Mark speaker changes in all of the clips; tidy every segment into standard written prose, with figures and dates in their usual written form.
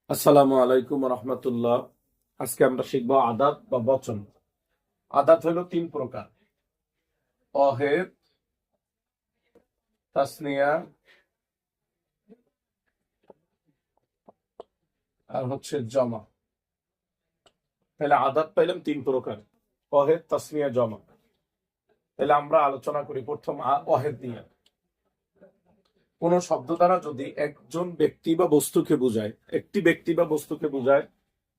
Speaker 1: আসসালামু আলাইকুম রহমতুল্লাহ। আজকে আমরা শিখবো আদাত বা বচন। আদাত হলো তিন প্রকার: অহেদ, তাসনিয়া আর হচ্ছে জমা। তাহলে আদাত পাইলাম তিন প্রকার: অহেদ, তাসনিয়া, জমা। তাহলে আমরা আলোচনা করি প্রথম অহেদ নিয়ে। কোন শব্দ দ্বারা যদি একজন ব্যক্তি বা বস্তুকে বোঝায়, একটি ব্যক্তি বা বস্তুকে বোঝায়,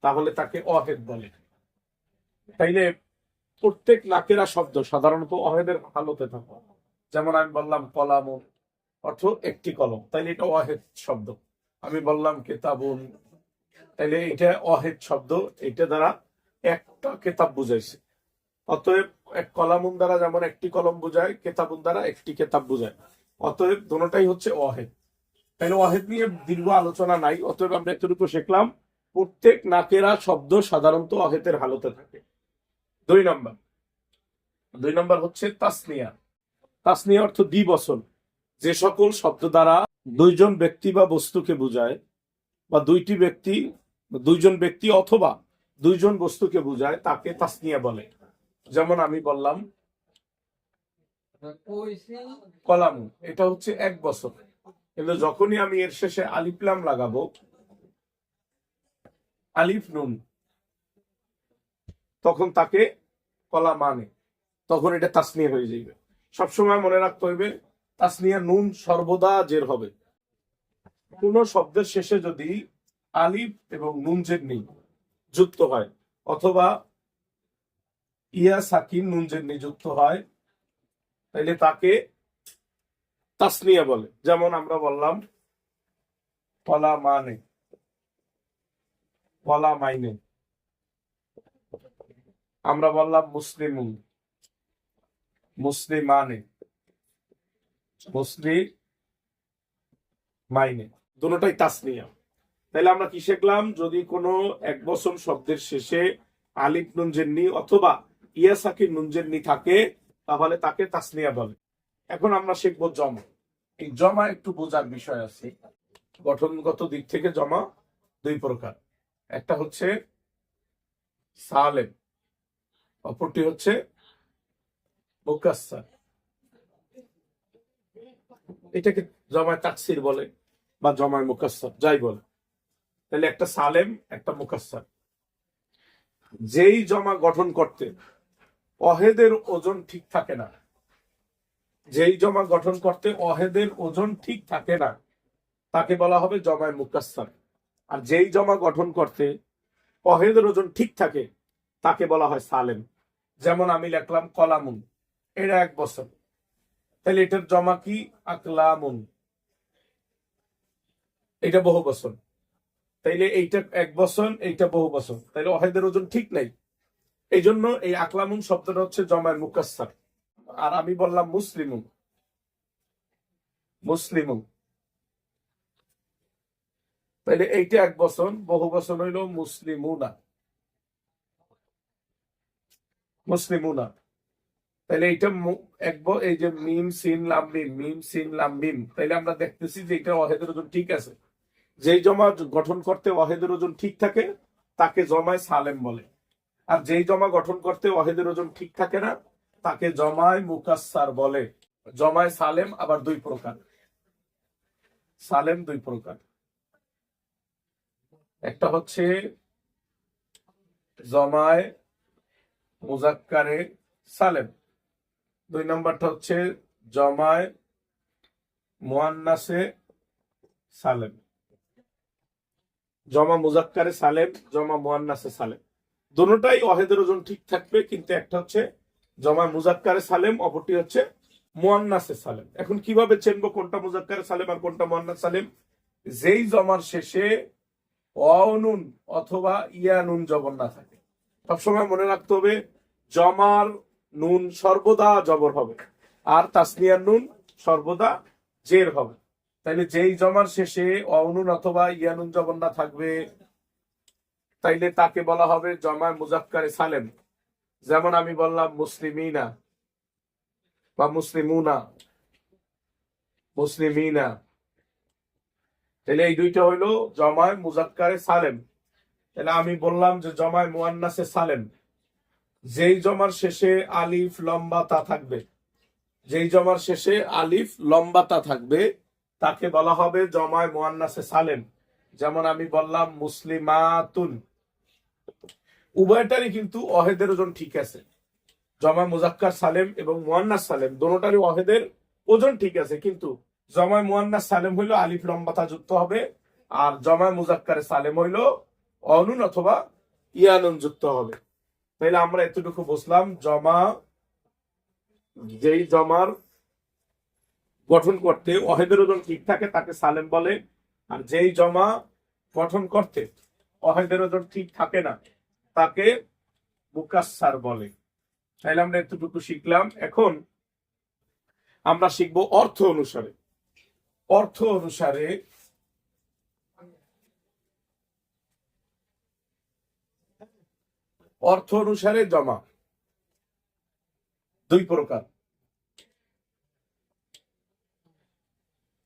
Speaker 1: তাহলে তাকে অহেদ বলে। তাইলে প্রত্যেক নাকেরা শব্দ সাধারণত অহেদের হালতে থাকে। যেমন আমি বললাম কলাম, অর্থ একটি কলম, তাইলে এটা অহেদ শব্দ। আমি বললাম কেতাবুন, তাইলে এটা অহেদ শব্দ। এটা দ্বারা একটা কেতাব বুঝাইছে। অতএব এক কলামুন দ্বারা যেমন একটি কলম বুঝায়, কেতাবুন দ্বারা একটি কেতাব বুঝায়। অতএব দুটোটাই হচ্ছে অহেদ। তাইলে অহেদ নিয়ে দীর্ঘ আলোচনা নাই। অতএব আমরা এতটুকু শিখলাম, প্রত্যেক নাকেরা শব্দ সাধারণত অহেদের হালতে থাকে। দুই নম্বর দুই নম্বর হচ্ছে তাসনিয়া। তাসনিয়া অর্থ দ্বিবচন। যে সকল শব্দ দ্বারা দুইজন ব্যক্তি বা বস্তুকে বোঝায়, বা দুইজন ব্যক্তি অথবা দুইজন বস্তুকে বোঝায়, তাকে তাসনিয়া বলে। যেমন আমি বললাম কলাম, এটা হচ্ছে এক বছর। কিন্তু যখনই আমি এর শেষে আলিফ লাম লাগাবো, আলিফ নুন, তখন তাকে কলা মানে, তখন এটা তাসনিয়া হয়ে যাবে। সবসময় মনে রাখতে হইবে, তাসনিয়া নুন সর্বদা জের হবে। কোন শব্দের শেষে যদি আলিফ এবং নুন জের নেই যুক্ত হয়, অথবা ইয়া সাকিন নুন জের নিযুক্ত হয়, তাইলে তাকে তাসনিয়া বলে। যেমন আমরা বললাম কলা মানে, কলা মাইনে। আমরা বললাম মুসলিমুন, মুসলিমানে, মুসলিম মাইনে। দুটোটাই তাসনিয়া। তাহলে আমরা কি শিখলাম? যদি কোনো এক বচন শব্দের শেষে আলিফ নুন জের নি অথবা ইয়া সাকিন নুন জের নি থাকে, তাহলে তাকে তাসনিয়া বলে। এখন আমরা শিখবো জমা। এই জমা একটু বোঝার বিষয় আছে। গঠনগত দিক থেকে জমা দুই প্রকার: একটা হচ্ছে সালেম, অপরটি হচ্ছে মুকাসসার। এটাকে জমায় তাকসির বলে বা জমায় মুকাসসার, যাই বলে। তাহলে একটা সালেম, একটা মুকাসসার। যেই জমা গঠন করতে অহেদের ওজন ঠিক থাকে না, যেই জমা গঠন করতে অহেদের ওজন ঠিক থাকে না, তাকে বলা হবে জমায় মুকাসসার। আর যেই জমা গঠন করতে অহেদের ওজন ঠিক থাকে, তাকে বলা হয় সালেম। যেমন আমি লিখলাম কলামুন, এটা এক বছর, তাহলে এটার জমা কি? আকলামুন, এটা বহু বছর। তাইলে এইটা এক বছর, এইটা বহু বছর, তাইলে অহেদের ওজন ঠিক নাই। এই জন্য এই আকলামুন শব্দটা হচ্ছে জমায় মুকাসসার। আর আমি বললাম মুসলিমুন, মুসলিমুন, তাইলে এইটা এক বছর, বহু বছর হইল মুসলিমুনা, মুসলিমুনা। তাইলে এইটা এই যে মিম সিন লাম মিম, মিম সিন লাম মিম, তাইলে আমরা দেখতেছি যে এটা অহেদের ওজন ঠিক আছে। যেই জমা গঠন করতে অহেদের ওজন ঠিক থাকে, তাকে জমায় সালেম বলে। আর যেই জমা গঠন করতে অহেদের ওজন ঠিক থাকে না, তাকে জমায় মুকাসসার বলে। জমায় সালেম আবার দুই প্রকার। সালেম দুই প্রকার: একটা হচ্ছে জমায় মুজাক্কারে সালেম, দুই নম্বরটা হচ্ছে জমায় মুয়ান্নাসে সালেম। জমা মুজাক্কারে সালেম, জমা মুয়ান্নাসে সালেম, দুটোটাই অহেদের ওজন ঠিক থাকবে। কিন্তু একটা হচ্ছে জমা মুজাক্কারে সালেম, অপরটি হচ্ছে মুয়ান্নাসে সালেম। এখন কিভাবে চিনবো কোনটা মুজাক্কারে সালেম আর কোনটা মুয়ান্নাস সালেম? যেই জমার শেষে অনুন অথবা ইয়া নুন জবর না থাকে। সবসময় মনে রাখতে হবে, জমার নুন সর্বদা জবর হবে, আর তাসনিয়ার নুন সর্বদা জের হবে। তাইলে যেই জমার শেষে অনুন অথবা ইয়া নুন জবর না থাকবে, তাইলে তাকে বলা হবে জমায় মুজাক্কারে সালেম। যেমন আমি বললাম মুসলিমিনা বা মুসলিমুনা, মুসলিমিনা, তাহলে এই দুইটা হইলো জমায় মুজাক্কারে সালেম। তাহলে আমি বললাম যে জমায় মুয়ান্নাসে সালেম, যেই জমার শেষে আলিফ লম্বা তা থাকবে, যেই জমার শেষে আলিফ লম্বা তা থাকবে তাকে বলা হবে জমায় মুয়ান্নাসে সালেম। যেমন আমি বললাম মুসলিমাতুন, উভয়টারই কিন্তু অহেদের ওজন ঠিক আছে। জমায় মুজাক্কার সালেম এবং মুয়ান্নাস সালেম দোনোটারই অহেদের ওজন ঠিক আছে, কিন্তু জমায় মুয়ান্নাস সালেম হইলো আলিফ লম্বাতা যুক্ত হবে, আর জমায় মুজাক্কারে সালেম হইলো অনুন অথবা ইয়ানুন যুক্ত হবে। তাইলে আমরা এতটুকু বুঝলাম, জমা যেই জমার গঠন করতে অহেদের ওজন ঠিক থাকে তাকে সালেম বলে, আর যেই জমা গঠন করতে অহেদের ওজন ঠিক থাকে না তাকে মুকাসসার বলে। তাইলে আমরা এতটুকু শিখলাম। এখন আমরা শিখবো অর্থ অনুসারে। অর্থ অনুসারে অর্থ অনুসারে জমা দুই প্রকার,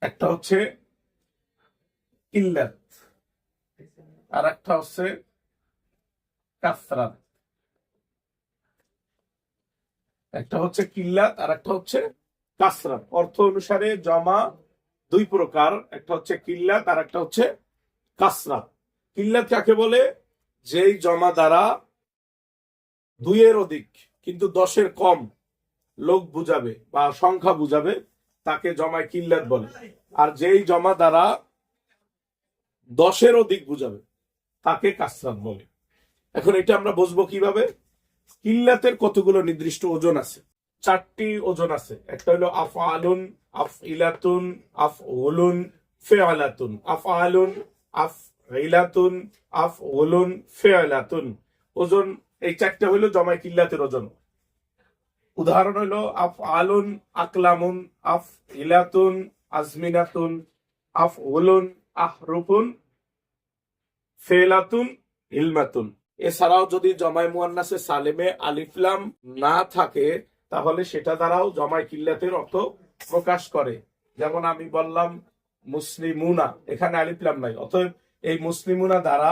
Speaker 1: একটা হচ্ছে কিল্লাত আর একটা হচ্ছে কাসরাত। একটা হচ্ছে কিল্লাত আর একটা হচ্ছে কাসরাত। অর্থ অনুসারে জমা দুই প্রকার, একটা হচ্ছে কিল্লাত আর একটা হচ্ছে কাসরাত। কিল্লাত কাকে বলে? যেই জমা দ্বারা দুইয়ের অধিক কিন্তু 10-এর কম লোক বুঝাবে বা সংখ্যা বুঝাবে তাকে জমায় কিল্লাত বলে। আর যেই জমা দ্বারা 10-এর অধিক বুঝাবে তাকে কাসরাত বলে। এখন এটা আমরা বুঝবো কিভাবে? কিল্লাতের কতগুলো নির্দিষ্ট ওজন আছে? 4টি ওজন আছে। একটা হলো আফআলুন, আফইলাতুন, আফউলুন, ফিআলাতুন। আফআলুন, আফইলাতুন, আফউলুন, ফিআলাতুন। ওজন এই 4টা হলো জমায় কিল্লাতের ওজন। উদাহরণ হলো আফআলুন আকলামুন, আফইলাতুন আজমিনাতুন, আফউলুন আহরুফুন, ফিআলাতুন ইলমাতুন। এছাড়াও যদি জমায় মুয়ান্নাসে সালেমে আলিফ লাম না থাকে তাহলে সেটা দ্বারাও জমায় কিল্লাতের অর্থ প্রকাশ করে। যেমন আমি বললাম মুসলিমুনা, এখানে আলিফ লাম নাই, অতএব এই মুসলিমুনা দ্বারা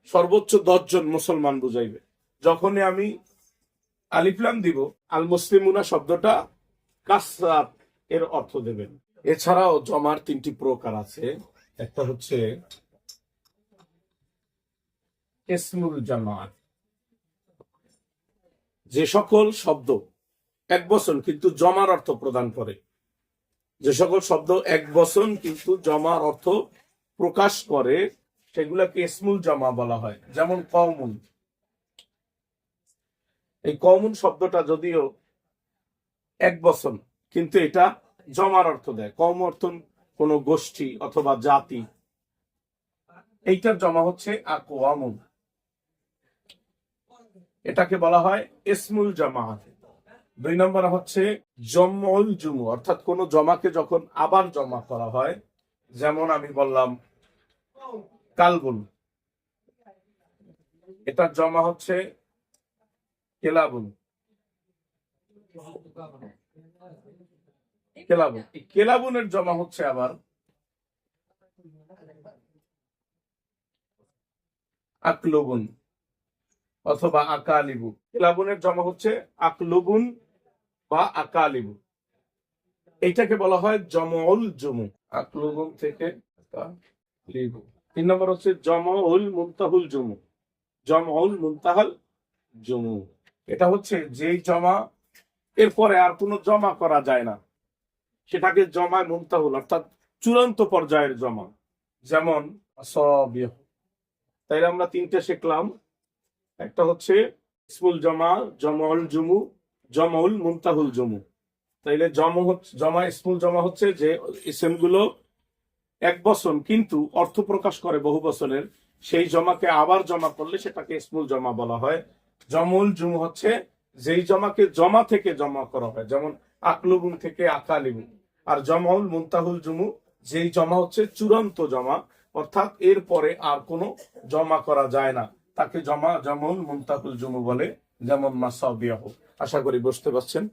Speaker 1: সর্বোচ্চ 10 জন মুসলমান বুঝাইবে। যখনই আমি আলিফ লাম দিব, আল মুসলিমুনা শব্দটা কাসরাত এর অর্থ দেবেন। এছাড়াও জমার 3টি প্রকার আছে। একটা হচ্ছে ইসমুল জামাত, যে সকল শব্দ এক বচন কিন্তু জমার অর্থ প্রদান করে। যে সকল শব্দ এক বচন কিন্তু জমার অর্থ প্রকাশ করে সেগুলোকে ইসমুল জামা বলা হয়। যেমন কওমুন, এই কওমুন শব্দটা যদিও এক বচন কিন্তু এটা জমার অর্থ দেয়। কওম অর্থ কোন গোষ্ঠী অথবা জাতি, এইটার জমা হচ্ছে আকওয়ামুন, এটাকে বলা হয় ইসমুল জামাত। 2 নম্বর হচ্ছে জমউল জুমু, অর্থাৎ কোন জমাকে যখন আবার জমা করা হয়। যেমন আমি বললাম কালবুন, এটার জমা হচ্ছে কেলাবুন। কেলাবুন, এই কেলাবুনের জমা হচ্ছে আবার আকলুবুন অথবা আকালিবু। কেলাবুনের জমা হচ্ছে আকলুবুন বা আকালিবু। এইটাকে বলা হয় জমউল জুমু। আকলুবুন থেকে আকালিবু। 3 নম্বর হচ্ছে জমউল মুনতাহুল জুমু। জমউল মুনতাহাল জুমু, এটা হচ্ছে যেই জমা এরপরে আর কোনো জমা করা যায় না সেটাকে জমায় মুনতাহুল অর্থাৎ চূড়ান্ত পর্যায়ের জমা। যেমন আসাবিহ। তাইলে আমরা 3টে শিখলাম। একটা হচ্ছে ইসমুল জামা, জমাউল জুমু, জমাউল মুনতাহুল জুমু। তাইলে জমা ইসমুল জমা হচ্ছে যে ইসমগুলো এক বচন কিন্তু অর্থ প্রকাশ করে বহু বচনের, সেই জমাকে আবার জমা করলে সেটাকে ইসমুল জমা বলা হয়। জমউল জুমু হচ্ছে যেই জমাকে জমা থেকে জমা করা হয়, যেমন আকলুবুন থেকে আকালিবু। আর জমাউল মুনতাহুল জুমু যেই জমা হচ্ছে চূড়ান্ত জমা, অর্থাৎ এরপরে আর কোনো জমা করা যায় না, তাকে জমাউল মুনতাহুল জুমু বলে। যেমন মাসাবিয়াহ। আশা করি বুঝতে পারছেন।